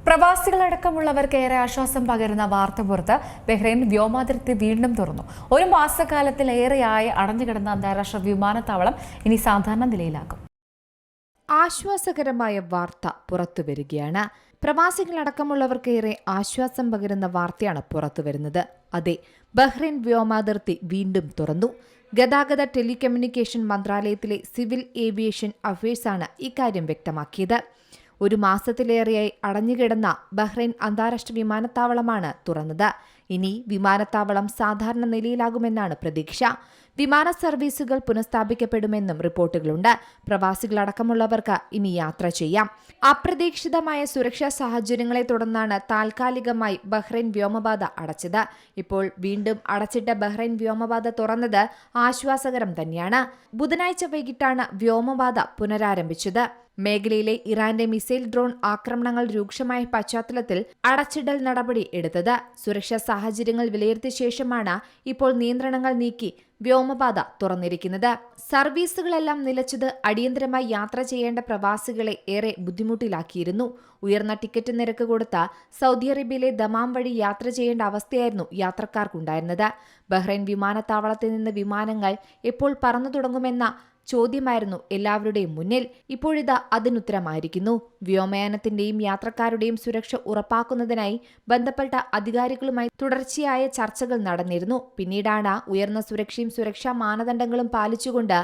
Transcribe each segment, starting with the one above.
പ്രവാസികളടക്കമുള്ളവർക്ക് ഏറെ ആശ്വാസം പകരുന്ന വാർത്ത പുറത്ത് ബഹ്റൈൻ വ്യോമാതിർത്തി വീണ്ടും തുറന്നു. ഒരു മാസക്കാലത്തിലേറെയായി അടഞ്ഞുകിടന്ന അന്താരാഷ്ട്ര വിമാനത്താവളം ഇനി സാധാരണ നിലയിലാകും. ആശ്വാസകരമായ വാർത്ത പുറത്തുവരികയാണ്. പ്രവാസികളടക്കമുള്ളവർക്ക് ഏറെ ആശ്വാസം പകരുന്ന വാർത്തയാണ് പുറത്തുവരുന്നത്. അതെ, ബഹ്റൈൻ വ്യോമാതിർത്തി വീണ്ടും തുറന്നു. ഗതാഗത ടെലികമ്മ്യൂണിക്കേഷൻ മന്ത്രാലയത്തിലെ സിവിൽ ഏവിയേഷൻ അഫയേഴ്സാണ് ഇക്കാര്യം വ്യക്തമാക്കിയത്. ഒരു മാസത്തിലേറെയായി അടഞ്ഞുകിടന്ന ബഹ്റൈൻ അന്താരാഷ്ട്ര വിമാനത്താവളമാണ് തുറന്നത്. ഇനി വിമാനത്താവളം സാധാരണ നിലയിലാകുമെന്നാണ് പ്രതീക്ഷ. വിമാന സർവീസുകൾ പുനഃസ്ഥാപിക്കപ്പെടുമെന്നും റിപ്പോർട്ടുകളുണ്ട്. പ്രവാസികളടക്കമുള്ളവർക്ക് ഇനി യാത്ര ചെയ്യാം. അപ്രതീക്ഷിതമായ സുരക്ഷാ സാഹചര്യങ്ങളെ തുടർന്നാണ് താൽക്കാലികമായി ബഹ്റൈൻ വ്യോമപാത അടച്ചത്. ഇപ്പോൾ വീണ്ടും അടച്ചിട്ട ബഹ്റൈൻ വ്യോമപാത തുറന്നത് ആശ്വാസകരം തന്നെയാണ്. ബുധനാഴ്ച വൈകിട്ടാണ് വ്യോമപാത പുനരാരംഭിച്ചത്. മേഖലയിലെ ഇറാന്റെ മിസൈൽ ഡ്രോൺ ആക്രമണങ്ങൾ രൂക്ഷമായ പശ്ചാത്തലത്തിൽ അടച്ചിടൽ നടപടി എടുത്തത്. സുരക്ഷാ സാഹചര്യങ്ങൾ വിലയിരുത്തിയ ശേഷമാണ് ഇപ്പോൾ നിയന്ത്രണങ്ങൾ നീക്കി വ്യോമപാത തുറന്നിരിക്കുന്നത്. സർവീസുകളെല്ലാം നിലച്ചത് അടിയന്തരമായി യാത്ര ചെയ്യേണ്ട പ്രവാസികളെ ഏറെ ബുദ്ധിമുട്ടിലാക്കിയിരുന്നു. ഉയർന്ന ടിക്കറ്റ് നിരക്ക് കൊടുത്ത സൗദി അറേബ്യയിലെ ദമാം വഴി യാത്ര ചെയ്യേണ്ട അവസ്ഥയായിരുന്നു യാത്രക്കാർക്കുണ്ടായിരുന്നത്. ബഹ്റൈൻ വിമാനത്താവളത്തിൽ നിന്ന് വിമാനങ്ങൾ എപ്പോൾ പറന്നു തുടങ്ങുമെന്ന ചോദ്യമായിരുന്നു എല്ലാവരുടെയും മുന്നിൽ. ഇപ്പോഴിതാ അതിനുത്തരമായിരിക്കുന്നു. വ്യോമയാനത്തിന്റെയും യാത്രക്കാരുടെയും സുരക്ഷ ഉറപ്പാക്കുന്നതിനായി ബന്ധപ്പെട്ട അധികാരികളുമായി തുടർച്ചയായ ചർച്ചകൾ നടന്നിരുന്നു. പിന്നീടാണ് ഉയർന്ന സുരക്ഷാ മാനദണ്ഡങ്ങളും പാലിച്ചുകൊണ്ട്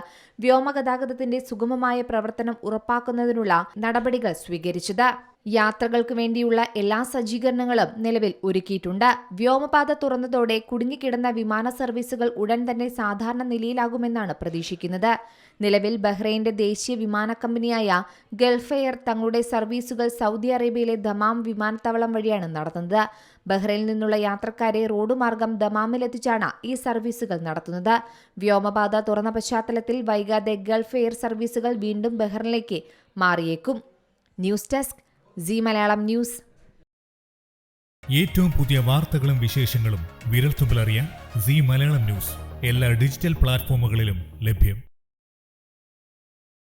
വ്യോമഗതാഗതത്തിന്റെ സുഗമമായ പ്രവർത്തനം ഉറപ്പാക്കുന്നതിനുള്ള നടപടികൾ സ്വീകരിച്ചത്. യാത്രകൾക്ക് വേണ്ടിയുള്ള എല്ലാ സജ്ജീകരണങ്ങളും നിലവിൽ ഒരുക്കിയിട്ടുണ്ട്. വ്യോമപാത തുറന്നതോടെ കുടുങ്ങിക്കിടന്ന വിമാന സർവീസുകൾ ഉടൻ തന്നെ സാധാരണ നിലയിലാകുമെന്നാണ് പ്രതീക്ഷിക്കുന്നത്. നിലവിൽ ബഹ്റൈന്റെ ദേശീയ വിമാന കമ്പനിയായ ഗൾഫ് എയർ തങ്ങളുടെ സർവീസുകൾ സൗദി അറേബ്യയിലെ ദമാം വിമാനത്താവളം വഴിയാണ് നടത്തുന്നത്. ബഹ്റൈനിൽ നിന്നുള്ള യാത്രക്കാരെ റോഡ് മാർഗം ദമാമിലെത്തിച്ചാണ് ഈ സർവീസുകൾ നടത്തുന്നത്. വ്യോമപാത തുറന്ന പശ്ചാത്തലത്തിൽ വൈകാതെ ഗൾഫ് എയർ സർവീസുകൾ വീണ്ടും ബഹ്റൈനിലേക്ക് മാറിയേക്കും. News desk Zee Malayalam news. ഏറ്റവും പുതിയ വാർത്തകളും വിശേഷങ്ങളും വിരൽത്തുമ്പിലറിയാൻ സീ മലയാളം ന്യൂസ് എല്ലാ ഡിജിറ്റൽ പ്ലാറ്റ്ഫോമുകളിലും ലഭ്യം.